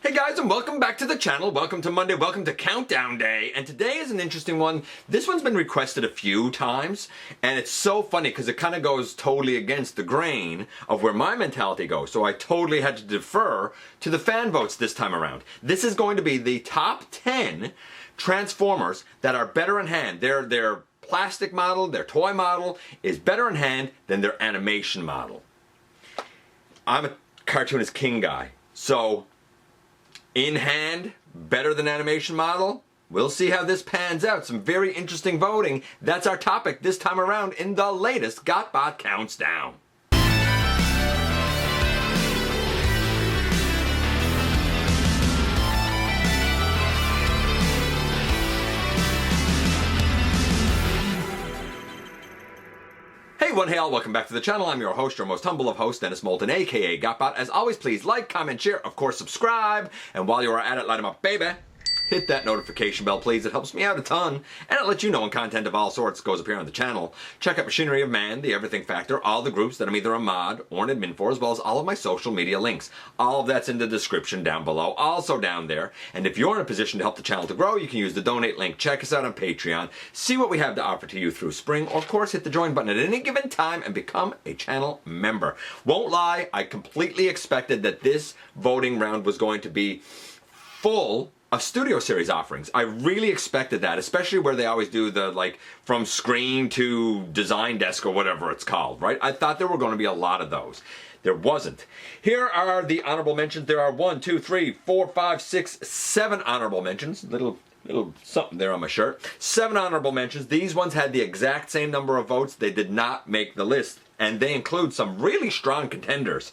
Hey guys, and welcome back to the channel. Welcome to Monday, welcome to Countdown Day. And today is an interesting one. This one's been requested a few times, and it's so funny because it kind of goes totally against the grain of where my mentality goes. So I totally had to defer to the fan votes this time around. This is going to be the top 10 Transformers that are better in hand. Their plastic model, their toy model is better in hand than their animation model. I'm a cartoonist king guy, so in hand, better than animation model. We'll see how this pans out. Some very interesting voting. That's our topic this time around in the latest GotBot Counts Down. Hey all, welcome back to the channel. I'm your host, your most humble of hosts, Dennis Moulton, aka GotBot. As always, please like, comment, share, of course subscribe, and while you are at it, light them up, baby. Hit that notification bell, please. It helps me out a ton, and it lets you know when content of all sorts goes up here on the channel. Check out Machinery of Man, The Everything Factor, all the groups that I'm either a mod or an admin for, as well as all of my social media links. All of that's in the description down below, also down there. And if you're in a position to help the channel to grow, you can use the donate link. Check us out on Patreon. See what we have to offer to you through spring, or of course hit the join button at any given time and become a channel member. Won't lie, I completely expected that this voting round was going to be full of Studio Series offerings. I really expected that, especially where they always do the, like, from screen to design desk or whatever it's called, right? I thought there were going to be a lot of those. There wasn't. Here are the honorable mentions. There are 1, 2, 3, 4, 5, 6, 7 honorable mentions. Little something there on my shirt. 7 honorable mentions. These ones had the exact same number of votes. They did not make the list, and they include some really strong contenders.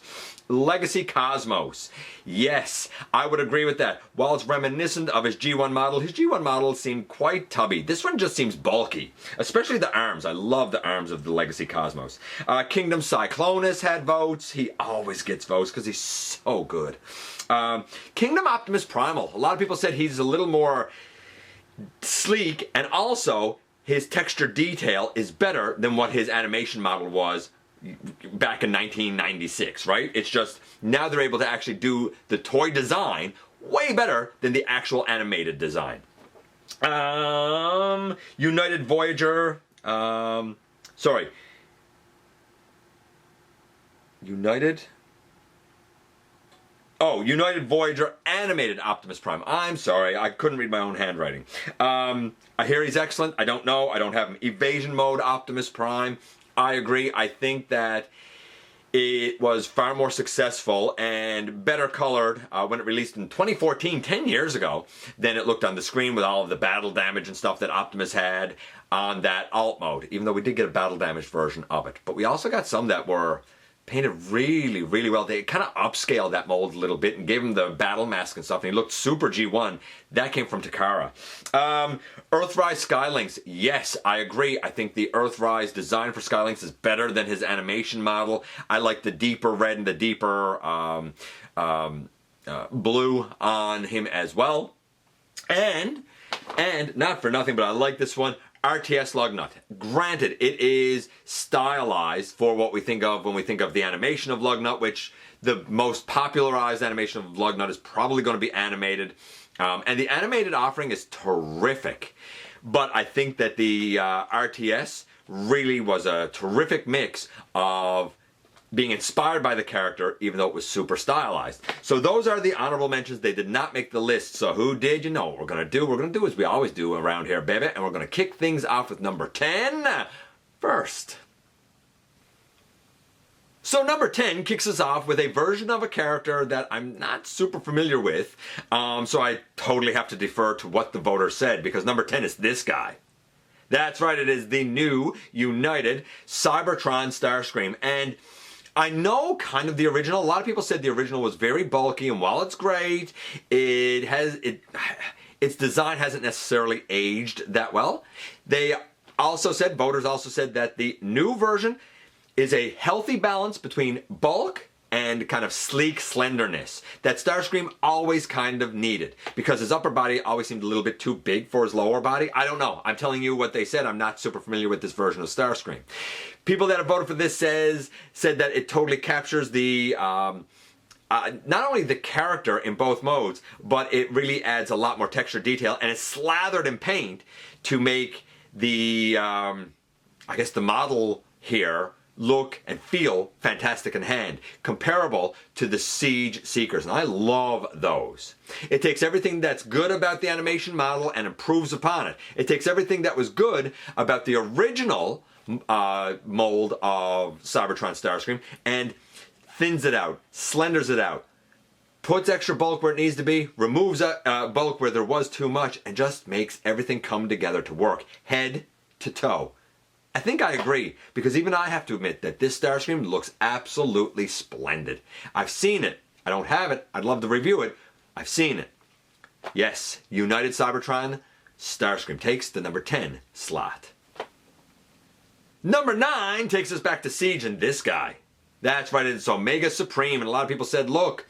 Legacy Cosmos. Yes, I would agree with that. While it's reminiscent of his G1 model seemed quite tubby. This one just seems bulky, especially the arms. I love the arms of the Legacy Cosmos. Kingdom Cyclonus had votes. He always gets votes because he's so good. Kingdom Optimus Primal. A lot of people said he's a little more sleek, and also his texture detail is better than what his animation model was back in 1996, right? It's just now they're able to actually do the toy design way better than the actual animated design. United Voyager, United Voyager animated Optimus Prime. I'm sorry, I couldn't read my own handwriting. I hear he's excellent. I don't know. I don't have him. Evasion Mode Optimus Prime. I agree. I think that it was far more successful and better colored when it released in 2014, 10 years ago, than it looked on the screen with all of the battle damage and stuff that Optimus had on that alt mode, even though we did get a battle damaged version of it. But we also got some that were painted really, really well. They kind of upscaled that mold a little bit and gave him the battle mask and stuff, and he looked super G1. That came from Takara. Earthrise Skylinks. Yes, I agree. I think the Earthrise design for Skylinks is better than his animation model. I like the deeper red and the deeper blue on him as well. And not for nothing, but I like this one. RTS Lugnut. Granted, it is stylized for what we think of when we think of the animation of Lugnut, which the most popularized animation of Lugnut is probably going to be animated. And the animated offering is terrific. But I think that the RTS really was a terrific mix of being inspired by the character, even though it was super stylized. So those are the honorable mentions. They did not make the list. So who did? You know what we're going to do. We're going to do as we always do around here, baby. And we're going to kick things off with number 10 first. So number 10 kicks us off with a version of a character that I'm not super familiar with. So I totally have to defer to what the voter said, because number 10 is this guy. That's right. It is the new United Cybertron Starscream. And I know kind of the original. A lot of people said the original was very bulky, and while it's great, its design hasn't necessarily aged that well. Voters also said that the new version is a healthy balance between bulk and kind of sleek slenderness that Starscream always kind of needed, because his upper body always seemed a little bit too big for his lower body. I don't know. I'm telling you what they said. I'm not super familiar with this version of Starscream. People that have voted for this said that it totally captures the not only the character in both modes, but it really adds a lot more texture detail, and it's slathered in paint to make the, I guess the model here look and feel fantastic in hand, comparable to the Siege Seekers, and I love those. It takes everything that's good about the animation model and improves upon it. It takes everything that was good about the original mold of Cybertron Starscream and thins it out, slenders it out, puts extra bulk where it needs to be, removes bulk where there was too much, and just makes everything come together to work, head to toe. I think I agree, because even I have to admit that this Starscream looks absolutely splendid. I've seen it. I don't have it. I'd love to review it. I've seen it. Yes, United Cybertron Starscream takes the number 10 slot. Number 9 takes us back to Siege and this guy. That's right, it's Omega Supreme, and a lot of people said, look,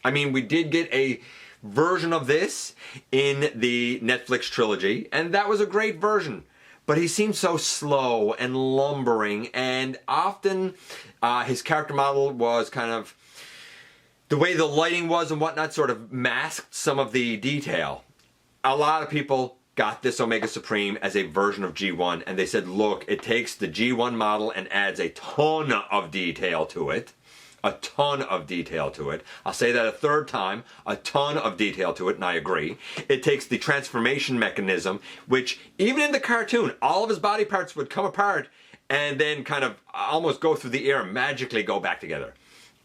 I mean, we did get a version of this in the Netflix trilogy, and that was a great version. But he seems so slow and lumbering, and often his character model was kind of, the way the lighting was and whatnot sort of masked some of the detail. A lot of people got this Omega Supreme as a version of G1, and they said, look, it takes the G1 model and adds a ton of detail to it. A ton of detail to it. I'll say that a third time, a ton of detail to it, and I agree. It takes the transformation mechanism, which even in the cartoon, all of his body parts would come apart and then kind of almost go through the air and magically go back together.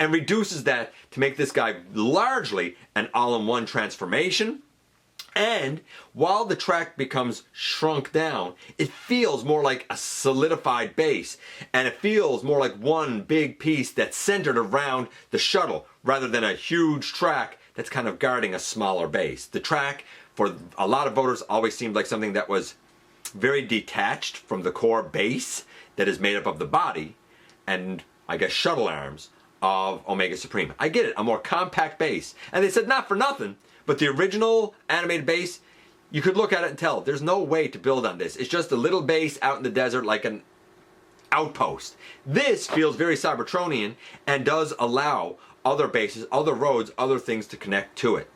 And reduces that to make this guy largely an all-in-one transformation. And while the track becomes shrunk down, it feels more like a solidified base, and it feels more like one big piece that's centered around the shuttle rather than a huge track that's kind of guarding a smaller base. The track, for a lot of voters, always seemed like something that was very detached from the core base that is made up of the body and, I guess, shuttle arms of Omega Supreme. I get it, a more compact base. And they said not for nothing, but the original animated base, you could look at it and tell there's no way to build on this. It's just a little base out in the desert like an outpost. This feels very Cybertronian and does allow other bases, other roads, other things to connect to it.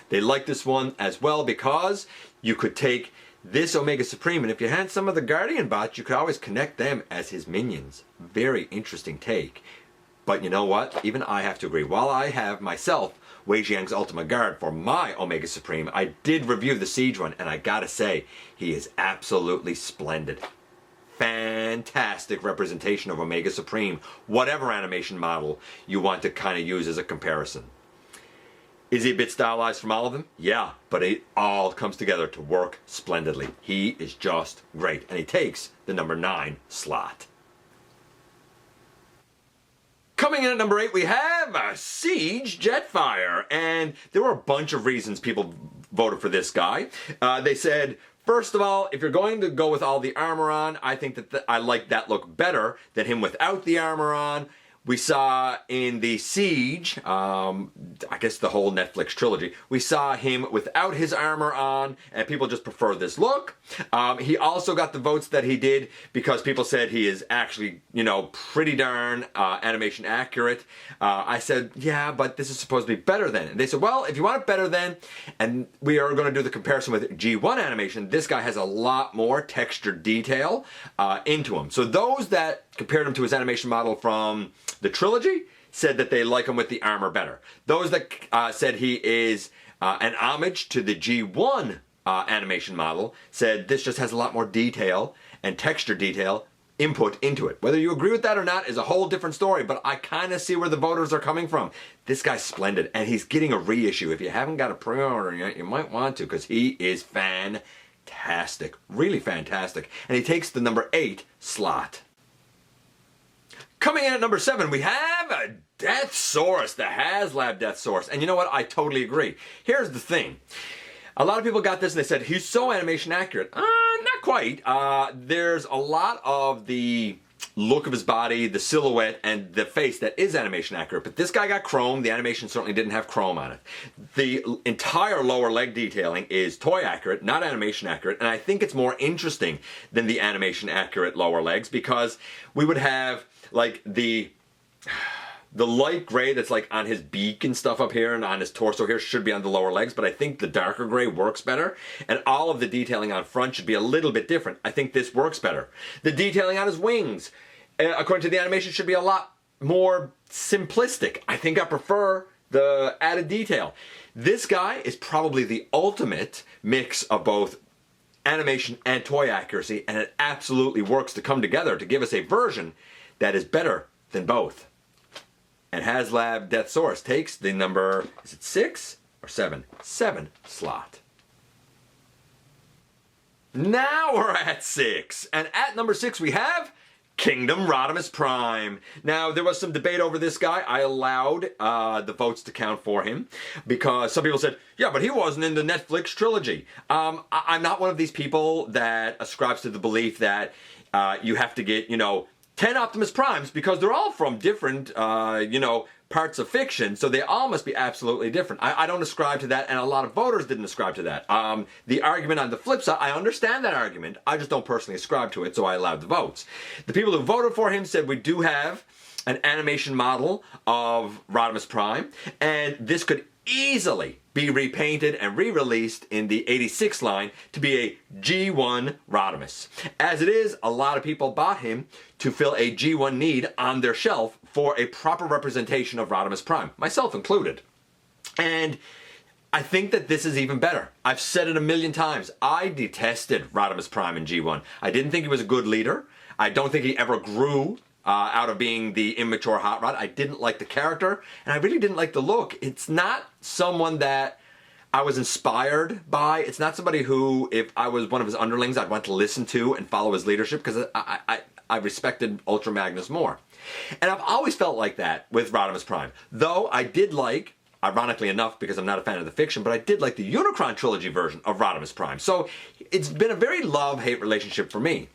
They like this one as well because you could take this Omega Supreme, and if you had some of the Guardian bots, you could always connect them as his minions. Very interesting take. But you know what? Even I have to agree. While I have myself Wei Jiang's Ultima Guard for my Omega Supreme, I did review the Siege one, and I gotta say, he is absolutely splendid. Fantastic representation of Omega Supreme, whatever animation model you want to kind of use as a comparison. Is he a bit stylized from all of them? Yeah, but it all comes together to work splendidly. He is just great, and he takes the number 9 slot. Coming in at number 8, we have Siege Jetfire, and there were a bunch of reasons people voted for this guy. They said, first of all, if you're going to go with all the armor on, I think that I like that look better than him without the armor on. We saw in the Siege, I guess the whole Netflix trilogy, we saw him without his armor on, and people just prefer this look. He also got the votes that he did because people said he is actually, you know, pretty darn animation accurate. I said, yeah, but this is supposed to be better than. And they said, well, if you want it better than, and we are going to do the comparison with G1 animation, this guy has a lot more texture detail into him. So those that compared him to his animation model from the trilogy said that they like him with the armor better. Those that said he is an homage to the G1 animation model said this just has a lot more detail and texture detail input into it. Whether you agree with that or not is a whole different story, but I kind of see where the voters are coming from. This guy's splendid, and he's getting a reissue. If you haven't got a pre-order yet, you might want to, because he is fantastic. Really fantastic. And he takes the number 8 slot. Coming in at number 7, we have a Deathsaurus, the Haslab Deathsaurus. And you know what? I totally agree. Here's the thing. A lot of people got this and they said, he's so animation accurate. Not quite. There's a lot of the look of his body, the silhouette, and the face that is animation accurate. But this guy got chrome. The animation certainly didn't have chrome on it. The entire lower leg detailing is toy accurate, not animation accurate. And I think it's more interesting than the animation accurate lower legs because we would have like the The light gray that's like on his beak and stuff up here and on his torso here should be on the lower legs, but I think the darker gray works better. And all of the detailing on front should be a little bit different. I think this works better. The detailing on his wings, according to the animation, should be a lot more simplistic. I think I prefer the added detail. This guy is probably the ultimate mix of both animation and toy accuracy, and it absolutely works to come together to give us a version that is better than both. And Haslab Deathsaurus takes the number, is it 6 or 7? 7 slot. Now we're at 6. And at number 6 we have Kingdom Rodimus Prime. Now, there was some debate over this guy. I allowed the votes to count for him because some people said, yeah, but he wasn't in the Netflix trilogy. I'm not one of these people that ascribes to the belief that you have to get, 10 Optimus Primes because they're all from different, parts of fiction, so they all must be absolutely different. I don't ascribe to that, and a lot of voters didn't ascribe to that. The argument on the flip side, I understand that argument, I just don't personally ascribe to it, so I allowed the votes. The people who voted for him said we do have an animation model of Rodimus Prime, and this could easily be repainted and re-released in the 86 line to be a G1 Rodimus. As it is, a lot of people bought him to fill a G1 need on their shelf for a proper representation of Rodimus Prime, myself included. And I think that this is even better. I've said it a million times. I detested Rodimus Prime in G1. I didn't think he was a good leader. I don't think he ever grew out of being the immature Hot Rod. I didn't like the character, and I really didn't like the look. It's not someone that I was inspired by. It's not somebody who, if I was one of his underlings, I'd want to listen to and follow his leadership, because I respected Ultra Magnus more. And I've always felt like that with Rodimus Prime. Though I did like, ironically enough, because I'm not a fan of the fiction, but I did like the Unicron trilogy version of Rodimus Prime. So it's been a very love-hate relationship for me.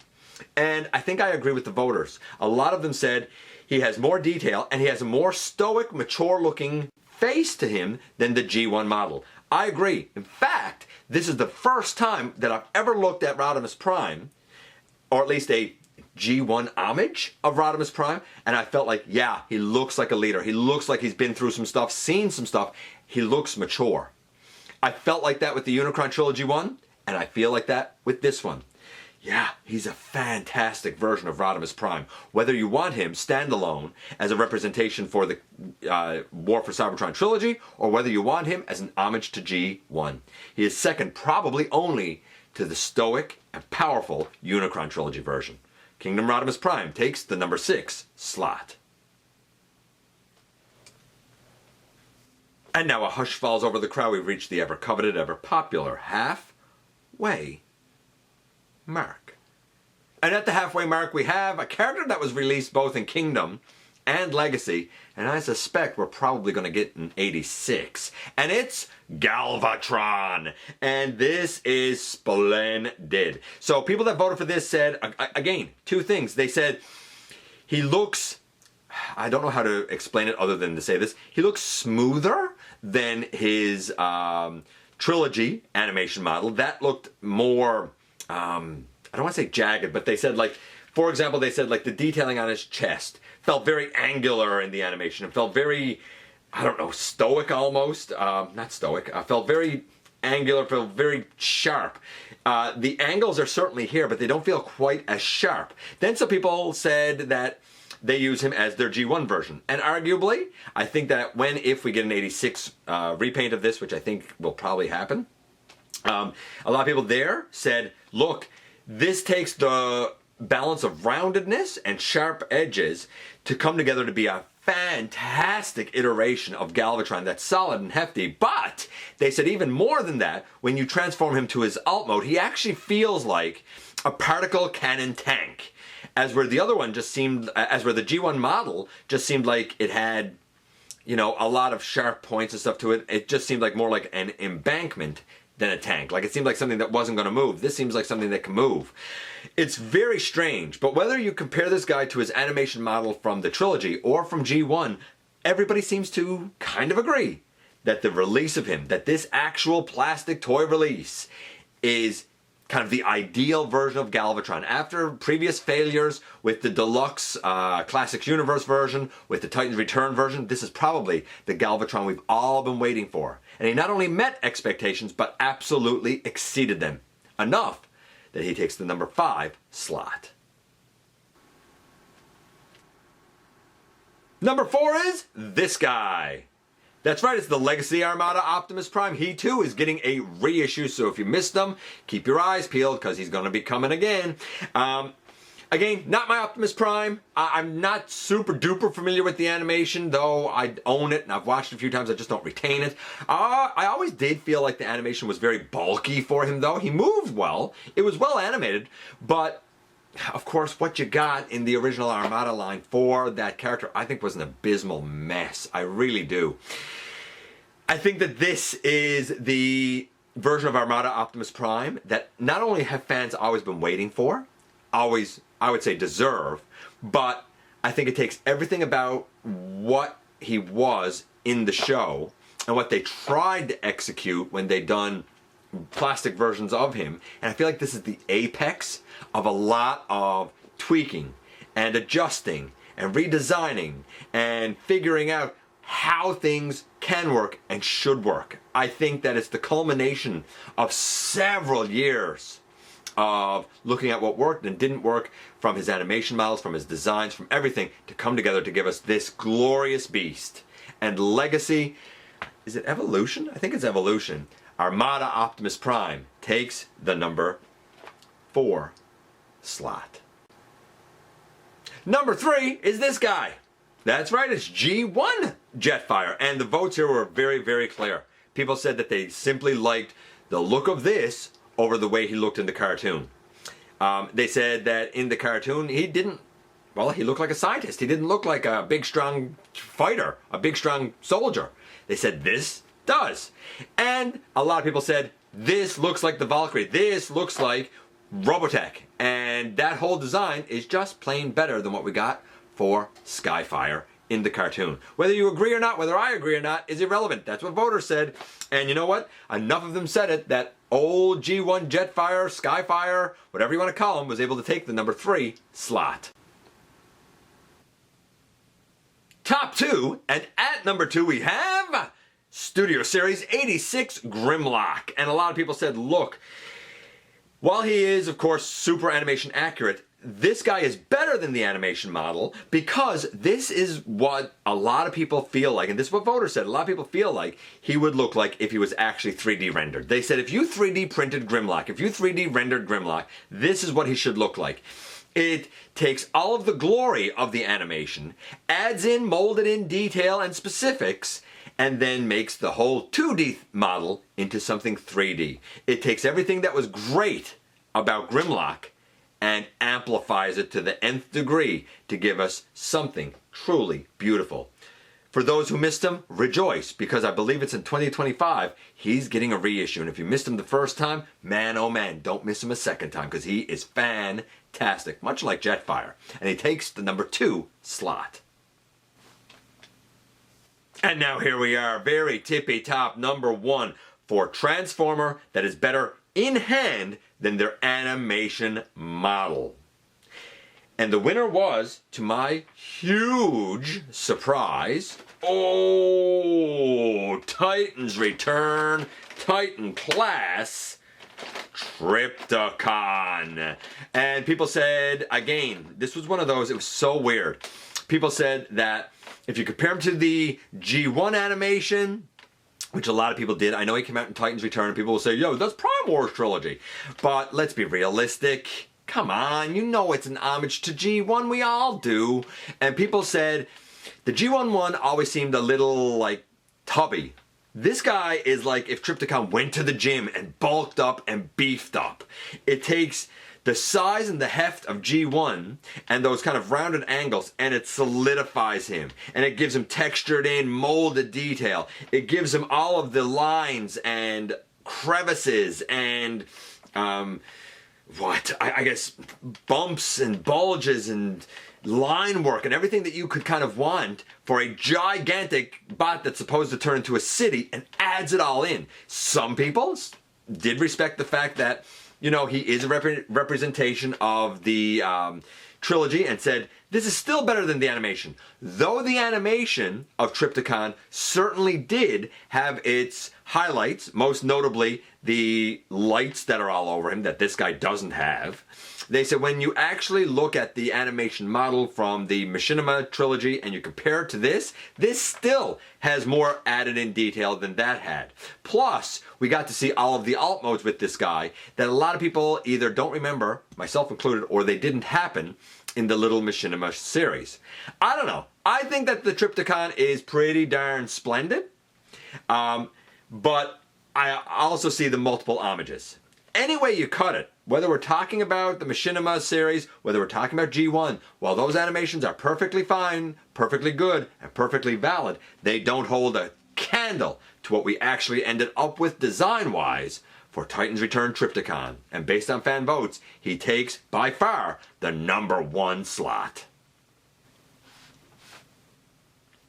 And I think I agree with the voters. A lot of them said he has more detail and he has a more stoic, mature-looking face to him than the G1 model. I agree. In fact, this is the first time that I've ever looked at Rodimus Prime, or at least a G1 homage of Rodimus Prime, and I felt like, yeah, he looks like a leader. He looks like he's been through some stuff, seen some stuff. He looks mature. I felt like that with the Unicron Trilogy one, and I feel like that with this one. Yeah, he's a fantastic version of Rodimus Prime. Whether you want him standalone as a representation for the War for Cybertron trilogy, or whether you want him as an homage to G1. He is second probably only to the stoic and powerful Unicron trilogy version. Kingdom Rodimus Prime takes the number 6 slot. And now a hush falls over the crowd. We've reached the ever-coveted, ever-popular halfway mark. And at the halfway mark we have a character that was released both in Kingdom and Legacy, and I suspect we're probably going to get an 86. And it's Galvatron. And this is splendid. So people that voted for this said, again, two things. They said he looks, I don't know how to explain it other than to say this, he looks smoother than his trilogy animation model. That looked more, I don't want to say jagged, but they said, like, for example, they said like the detailing on his chest felt very angular in the animation. It felt very, I don't know, stoic almost. Not stoic. Felt very angular, felt very sharp. The angles are certainly here, but they don't feel quite as sharp. Then some people said that they use him as their G1 version. And arguably, I think that if we get an 86 repaint of this, which I think will probably happen, a lot of people there said, look, this takes the balance of roundedness and sharp edges to come together to be a fantastic iteration of Galvatron that's solid and hefty. But they said even more than that, when you transform him to his alt mode, he actually feels like a particle cannon tank. As where the other one just seemed, as where the G1 model just seemed like it had, you know, a lot of sharp points and stuff to it. It just seemed like more like an embankment than a tank. Like it seemed like something that wasn't going to move. This seems like something that can move. It's very strange, but whether you compare this guy to his animation model from the trilogy or from G1, everybody seems to kind of agree that the release of him, that this actual plastic toy release is kind of the ideal version of Galvatron. After previous failures with the deluxe Classics Universe version, with the Titans Return version, this is probably the Galvatron we've all been waiting for. And he not only met expectations, but absolutely exceeded them. Enough that he takes the number 5 slot. Number 4 is this guy. That's right, it's the Legacy Armada Optimus Prime. He too is getting a reissue, so if you missed him, keep your eyes peeled because he's going to be coming again. Again, not my Optimus Prime. I'm not super duper familiar with the animation, though I own it and I've watched it a few times. I just don't retain it. I always did feel like the animation was very bulky for him, though. He moved well. It was well animated, but of course, what you got in the original Armada line for that character, I think, was an abysmal mess. I really do. I think that this is the version of Armada Optimus Prime that not only have fans always been waiting for, always, I would say, deserve, but I think it takes everything about what he was in the show and what they tried to execute when they done plastic versions of him, and I feel like this is the apex of a lot of tweaking and adjusting and redesigning and figuring out how things can work and should work. I think that it's the culmination of several years of looking at what worked and didn't work, from his animation models, from his designs, from everything, to come together to give us this glorious beast. And Legacy, is it Evolution? I think it's Evolution. Armada Optimus Prime takes the number 4 slot. Number 3 is this guy. That's right, it's G1 Jetfire. And the votes here were very, very clear. People said that they simply liked the look of this over the way he looked in the cartoon. They said that in the cartoon he looked like a scientist. He didn't look like a big, strong fighter, a big, strong soldier. They said this does. And a lot of people said, this looks like the Valkyrie. This looks like Robotech. And that whole design is just plain better than what we got for Skyfire in the cartoon. Whether you agree or not, whether I agree or not, is irrelevant. That's what voters said. And you know what? Enough of them said it that old G1 Jetfire, Skyfire, whatever you want to call him, was able to take the number 3 slot. Top 2, and at number 2 we have Studio Series 86 Grimlock. And a lot of people said, look, while he is, of course, super animation accurate, this guy is better than the animation model because this is what a lot of people feel like, and this is what voters said, a lot of people feel like he would look like if he was actually 3D rendered. They said if you 3D printed Grimlock, if you 3D rendered Grimlock, this is what he should look like. It takes all of the glory of the animation, adds in molded in detail and specifics, and then makes the whole 2D model into something 3D. It takes everything that was great about Grimlock and amplifies it to the nth degree to give us something truly beautiful. For those who missed him, rejoice, because I believe it's in 2025, he's getting a reissue. And if you missed him the first time, man, oh man, don't miss him a second time, because he is fantastic, much like Jetfire. And he takes the number 2 slot. And now here we are, very tippy top number 1 for Transformer that is better in hand than their animation model. And the winner was, to my huge surprise, Titans Return, Titan Class, Trypticon. And people said, again, this was one of those, it was so weird. People said that if you compare him to the G1 animation, which a lot of people did. I know he came out in Titans Return, and people will say, yo, that's Prime Wars trilogy. But let's be realistic. Come on, you know it's an homage to G1. We all do. And people said the G1 one always seemed a little, like, tubby. This guy is like if Trypticon went to the gym and bulked up and beefed up. It takes the size and the heft of G1 and those kind of rounded angles, and it solidifies him. And it gives him textured in, molded detail. It gives him all of the lines and crevices and, I guess bumps and bulges and line work and everything that you could kind of want for a gigantic bot that's supposed to turn into a city, and adds it all in. Some people did respect the fact that you know, he is a representation of the trilogy and said, this is still better than the animation. Though the animation of Trypticon certainly did have its highlights, most notably the lights that are all over him that this guy doesn't have. They said when you actually look at the animation model from the Machinima trilogy and you compare it to this still has more added in detail than that had. Plus, we got to see all of the alt modes with this guy that a lot of people either don't remember, myself included, or they didn't happen in the Little Machinima series. I don't know. I think that the Trypticon is pretty darn splendid, but I also see the multiple homages. Any way you cut it, whether we're talking about the Machinima series, whether we're talking about G1, while those animations are perfectly fine, perfectly good, and perfectly valid, they don't hold a candle to what we actually ended up with design-wise for Titans Return Trypticon. And based on fan votes, he takes, by far, the #1 slot.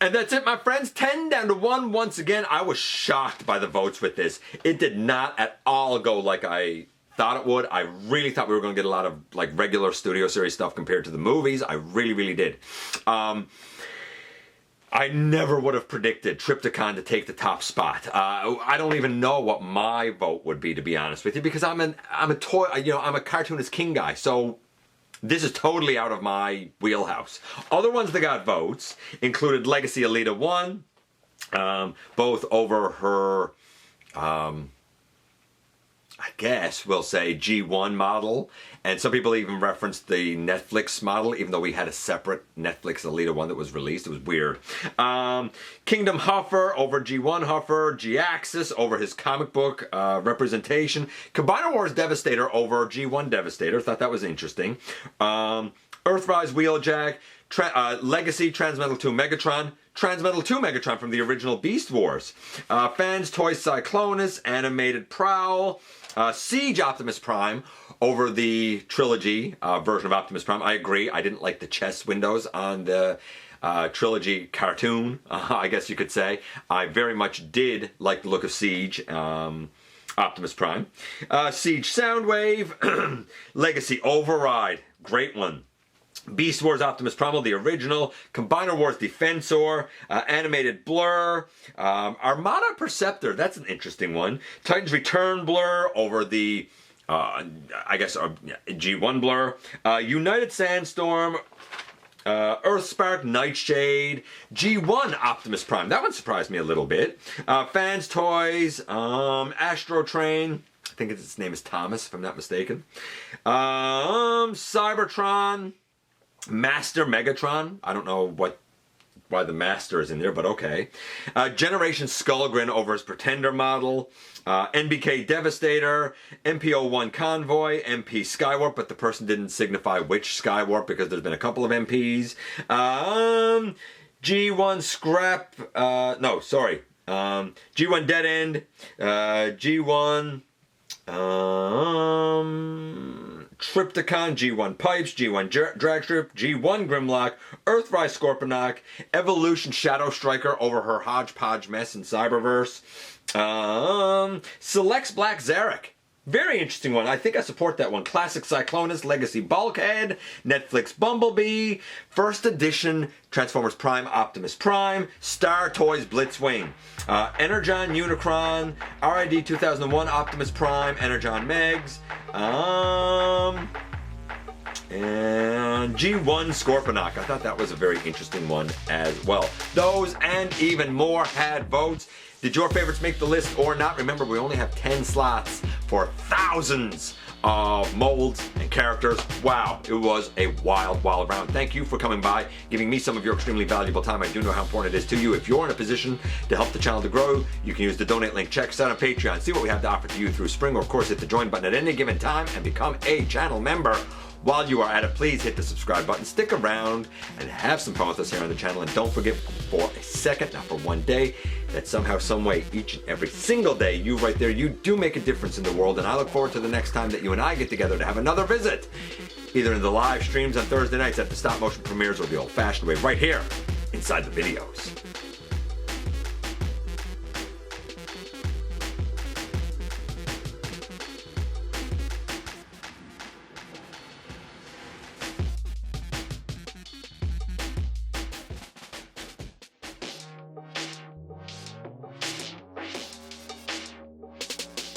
And that's it, my friends. 10 down to 1. Once again, I was shocked by the votes with this. It did not at all go like I thought it would. I really thought we were going to get a lot of like regular studio series stuff compared to the movies. I really, really did. I never would have predicted Trypticon to take the top spot. I don't even know what my vote would be, to be honest with you, because I'm a cartoonist king guy. So this is totally out of my wheelhouse. Other ones that got votes included Legacy Alita 1, both over her, I guess we'll say G1 model, and some people even referenced the Netflix model, even though we had a separate Netflix Alita 1 that was released. It was weird. Kingdom Huffer over G1 Huffer, G-Axis over his comic book representation, Combiner Wars Devastator over G1 Devastator, thought that was interesting. Earthrise Wheeljack, Legacy Transmetal 2 Megatron, Transmetal 2 Megatron from the original Beast Wars, Fans Toy Cyclonus, Animated Prowl, Siege Optimus Prime over the trilogy version of Optimus Prime. I agree, I didn't like the chest windows on the trilogy cartoon, I guess you could say. I very much did like the look of Siege Optimus Prime. Siege Soundwave, Legacy Override, great one. Beast Wars Optimus Primal, the original, Combiner Wars Defensor, Animated Blur, Armada Perceptor, that's an interesting one, Titans Return Blur over the, G1 Blur, United Sandstorm, Earthspark Nightshade, G1 Optimus Prime, that one surprised me a little bit, Fans Toys, Astro Train, I think its name is Thomas if I'm not mistaken, Cybertron, Master Megatron, I don't know why the Master is in there, but okay. Generation Skullgrin over his Pretender model, NBK Devastator, MP01 Convoy, MP Skywarp, but the person didn't signify which Skywarp because there's been a couple of MPs. G1 Scrap, G1 Dead End, G1... Trypticon, G1 Pipes, G1 Dragstrip, G1 Grimlock, Earthrise Scorponok, Evolution Shadow Striker over her hodgepodge mess in Cyberverse, Selects Black Zarek. Very interesting one. I think I support that one. Classic Cyclonus, Legacy Bulkhead, Netflix Bumblebee, First Edition Transformers Prime Optimus Prime, Star Toys Blitzwing, Energon Unicron, RID 2001 Optimus Prime, Energon Megs, and G1 Scorponok. I thought that was a very interesting one as well. Those and even more had votes. Did your favorites make the list or not? Remember, we only have 10 slots for thousands of molds and characters. Wow, it was a wild, wild round. Thank you for coming by, giving me some of your extremely valuable time. I do know how important it is to you. If you're in a position to help the channel to grow, you can use the donate link. Check us out on Patreon. See what we have to offer to you through Spring, or of course hit the join button at any given time and become a channel member. While you are at it, please hit the subscribe button, stick around, and have some fun with us here on the channel. And don't forget for a second, not for one day, that somehow, some way, each and every single day, you right there, you do make a difference in the world. And I look forward to the next time that you and I get together to have another visit, either in the live streams on Thursday nights at the stop motion premieres or the old-fashioned way right here inside the videos.